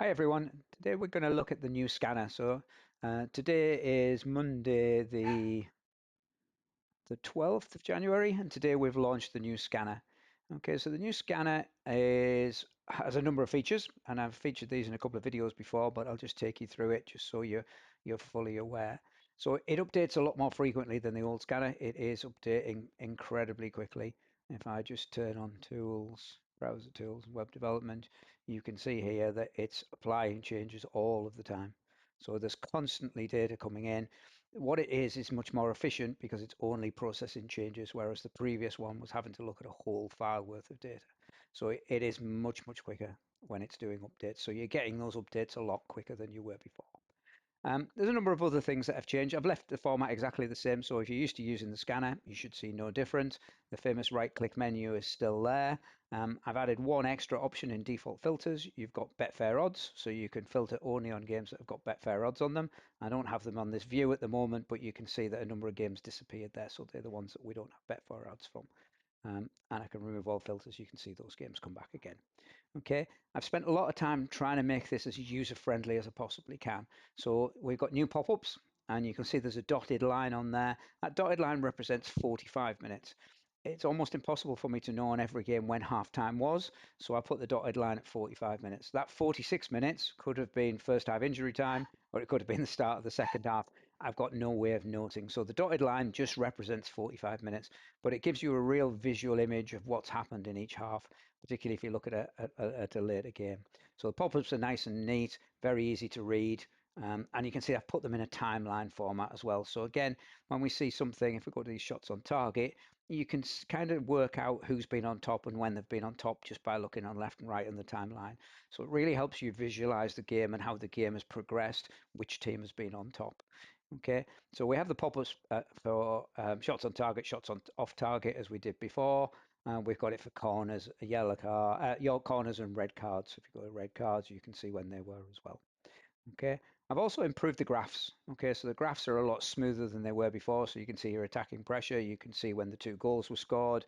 Hi everyone. Today we're going to look at the new scanner. Today is Monday the 12th of January, and today we've launched the new scanner. Okay, so the new scanner has a number of features, and I've featured these in a couple of videos before, but I'll just take you through it just so you're fully aware. So it updates a lot more frequently than the old scanner. It is updating incredibly quickly. If I just turn on tools, browser tools, web development, you can see here that it's applying changes all of the time. So there's constantly data coming in. What it is much more efficient because it's only processing changes, whereas the previous one was having to look at a whole file worth of data. So it is much quicker when it's doing updates. So you're getting those updates a lot quicker than you were before. There's a number of other things that have changed. I've left the format exactly the same. So if you're used to using the scanner, you should see no difference. The famous right-click menu is still there. I've added one extra option in default filters. You've got Betfair odds, so you can filter only on games that have got Betfair odds on them. I don't have them on this view at the moment, but you can see that a number of games disappeared there. So they're the ones that we don't have Betfair odds from. And I can remove all filters. You can see those games come back again. Okay, I've spent a lot of time trying to make this as user-friendly as I possibly can. So we've got new pop-ups, and you can see there's a dotted line on there. That dotted line represents 45 minutes. It's almost impossible for me to know on every game when halftime was, so I put the dotted line at 45 minutes. That 46 minutes could have been first half injury time, or it could have been the start of the second half. I've got no way of noting. So the dotted line just represents 45 minutes, but it gives you a real visual image of what's happened in each half, particularly if you look at a later game. So the pop-ups are nice and neat, very easy to read. And you can see I've put them in a timeline format as well. So again, when we see something, if we go to these shots on target, you can kind of work out who's been on top and when they've been on top just by looking on left and right in the timeline. So it really helps you visualize the game and how the game has progressed, which team has been on top. Okay, so we have the pop-ups for shots on target, shots on off target as we did before. We've got it for corners, a yellow card, your corners and red cards. So if you go to red cards, you can see when they were as well. Okay, I've also improved the graphs. Okay, so the graphs are a lot smoother than they were before. So you can see your attacking pressure. You can see when the two goals were scored.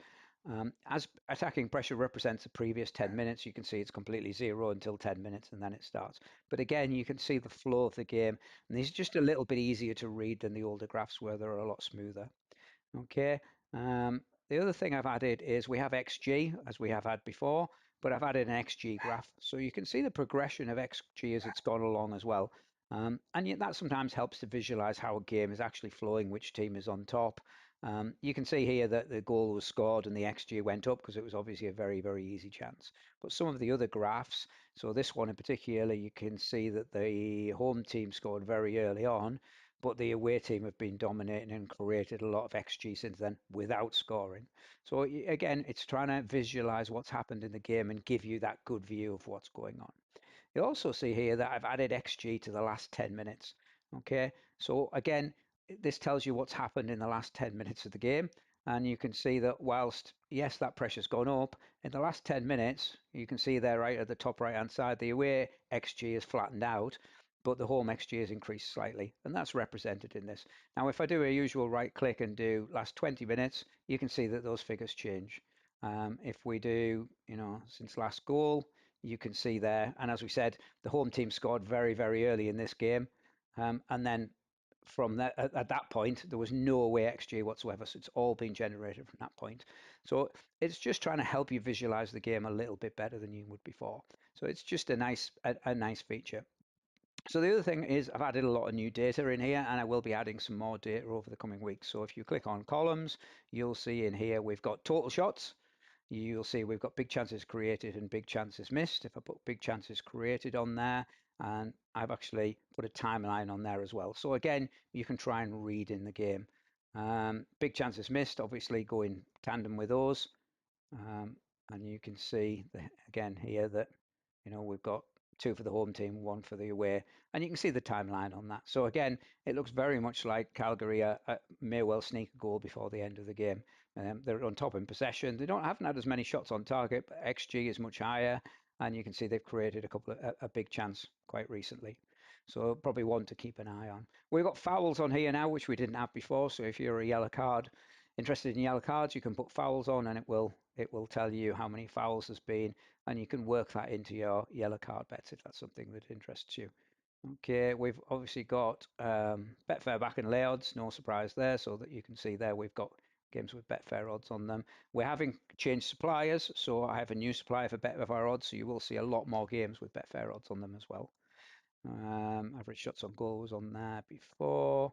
As attacking pressure represents the previous 10 minutes, you can see it's completely zero until 10 minutes and then it starts. But again, you can see the flow of the game. And these are just a little bit easier to read than the older graphs where they're a lot smoother. Okay. The other thing I've added is we have XG as we have had before, but I've added an XG graph. So you can see the progression of XG as it's gone along as well. And yet that sometimes helps to visualize how a game is actually flowing, which team is on top. You can see here that the goal was scored and the XG went up because it was obviously a very easy chance. But some of the other graphs, so this one in particular, you can see that the home team scored very early on, but the away team have been dominating and created a lot of XG since then without scoring. So again, it's trying to visualize what's happened in the game and give you that good view of what's going on. You also see here that I've added XG to the last 10 minutes. Okay, so again, this tells you what's happened in the last 10 minutes of the game. And you can see that whilst, yes, that pressure's gone up, in the last 10 minutes, you can see there right at the top right hand side, the away XG is flattened out, but the home XG has increased slightly, and that's represented in this. Now, if I do a usual right click and do last 20 minutes, you can see that those figures change. If we do, since last goal, you can see there. And as we said, the home team scored very early in this game. And then from that, at that point, there was no away XG whatsoever. So it's all been generated from that point. So it's just trying to help you visualize the game a little bit better than you would before. So it's just a nice feature. So the other thing is I've added a lot of new data in here, and I will be adding some more data over the coming weeks. So if you click on columns, you'll see in here we've got total shots. You'll see we've got big chances created and big chances missed. If I put big chances created on there, and I've actually put a timeline on there as well. So again, you can try and read in the game. Big chances missed, obviously go in tandem with those. And you can see again here that we've got two for the home team, one for the away, and you can see the timeline on that. So again, it looks very much like Calgary may well sneak a goal before the end of the game. They're on top in possession. They haven't had as many shots on target, but XG is much higher, and you can see they've created a big chance quite recently. So probably one to keep an eye on. We've got fouls on here now, which we didn't have before. So if you're interested in yellow cards, you can put fouls on, and it will it will tell you how many fouls there's been, and you can work that into your yellow card bets if that's something that interests you. Okay, we've obviously got Betfair back in lay odds, no surprise there, so that you can see there we've got games with Betfair odds on them. We're having changed suppliers, so I have a new supplier for Betfair odds, so you will see a lot more games with Betfair odds on them as well. Average shots on goal was on there before.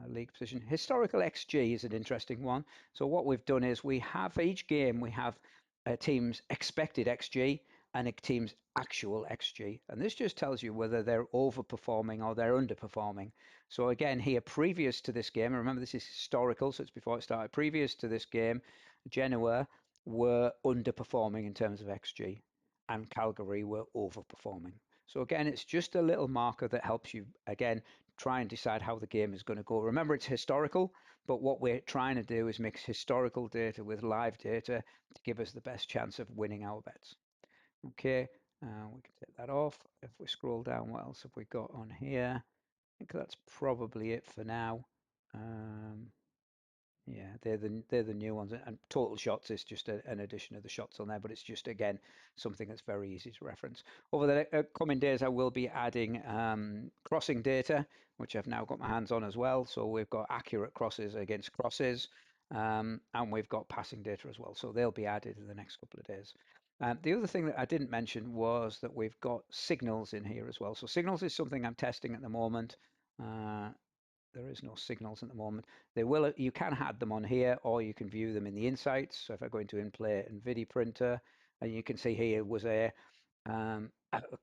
League position. Historical XG is an interesting one. So what we've done is we have each game, we have a team's expected XG and a team's actual XG. And this just tells you whether they're overperforming or they're underperforming. So again, here, previous to this game, remember this is historical, so it's before it started. Previous to this game, Genoa were underperforming in terms of XG and Calgary were overperforming. So again, it's just a little marker that helps you, again, try and decide how the game is going to go. Remember, it's historical, but what we're trying to do is mix historical data with live data to give us the best chance of winning our bets. Okay, we can take that off. If we scroll down, what else have we got on here? I think that's probably it for now. Yeah, they're the new ones, and total shots is just an addition of the shots on there, but it's just again something that's very easy to reference. Over the coming days, I will be adding crossing data, which I've now got my hands on as well. So we've got accurate crosses against crosses, and we've got passing data as well. So they'll be added in the next couple of days. The other thing that I didn't mention was that we've got signals in here as well. So signals is something I'm testing at the moment. There is no signals at the moment. You can add them on here, or you can view them in the insights. So if I go into in-play and video printer, and you can see here was a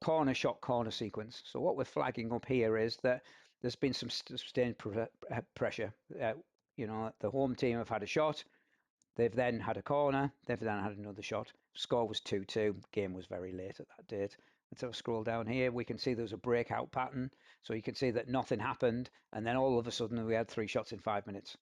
corner shot corner sequence. So what we're flagging up here is that there's been some sustained pressure. The home team have had a shot. They've then had a corner. They've then had another shot. Score was 2-2. Game was very late at that date. And so scroll down here, we can see there's a breakout pattern. So you can see that nothing happened, and then all of a sudden we had 3 shots in 5 minutes.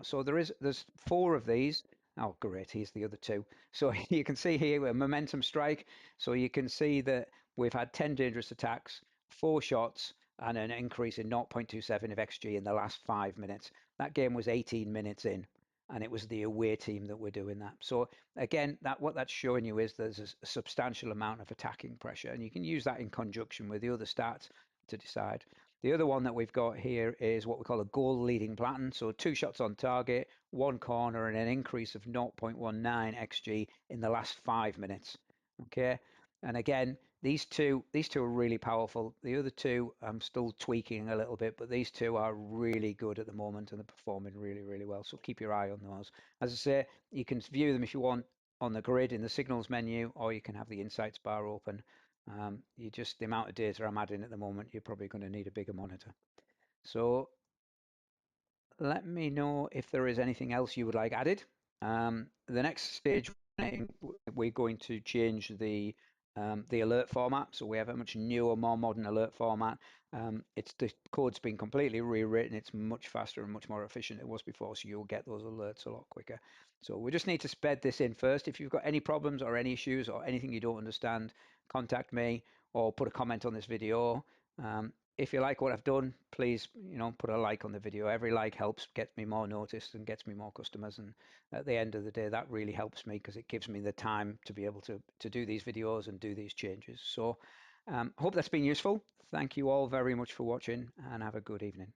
So there's 4 of these. Oh, great! Here's the other 2. So you can see here a momentum strike. So you can see that we've had 10 dangerous attacks, 4 shots, and an increase in 0.27 of XG in the last 5 minutes. That game was 18 minutes in, and it was the away team that were doing that. So again, what that's showing you is there's a substantial amount of attacking pressure, and you can use that in conjunction with the other stats to decide. The other one that we've got here is what we call a goal leading pattern. So 2 shots on target, 1 corner, and an increase of 0.19 XG in the last 5 minutes. Okay. And again, these two are really powerful. The other 2, I'm still tweaking a little bit, but these 2 are really good at the moment and they're performing really, really well. So keep your eye on those. As I say, you can view them if you want on the grid in the signals menu, or you can have the insights bar open. The amount of data I'm adding at the moment, you're probably going to need a bigger monitor. So let me know if there is anything else you would like added. The next stage, we're going to change the alert format. So we have a much newer, more modern alert format. The code's been completely rewritten. It's much faster and much more efficient than it was before. So you'll get those alerts a lot quicker. So we just need to bed this in first. If you've got any problems or any issues or anything you don't understand, contact me or put a comment on this video. If you like what I've done, please, put a like on the video. Every like helps, gets me more noticed and gets me more customers. And at the end of the day, that really helps me because it gives me the time to be able to do these videos and do these changes. So hope that's been useful. Thank you all very much for watching and have a good evening.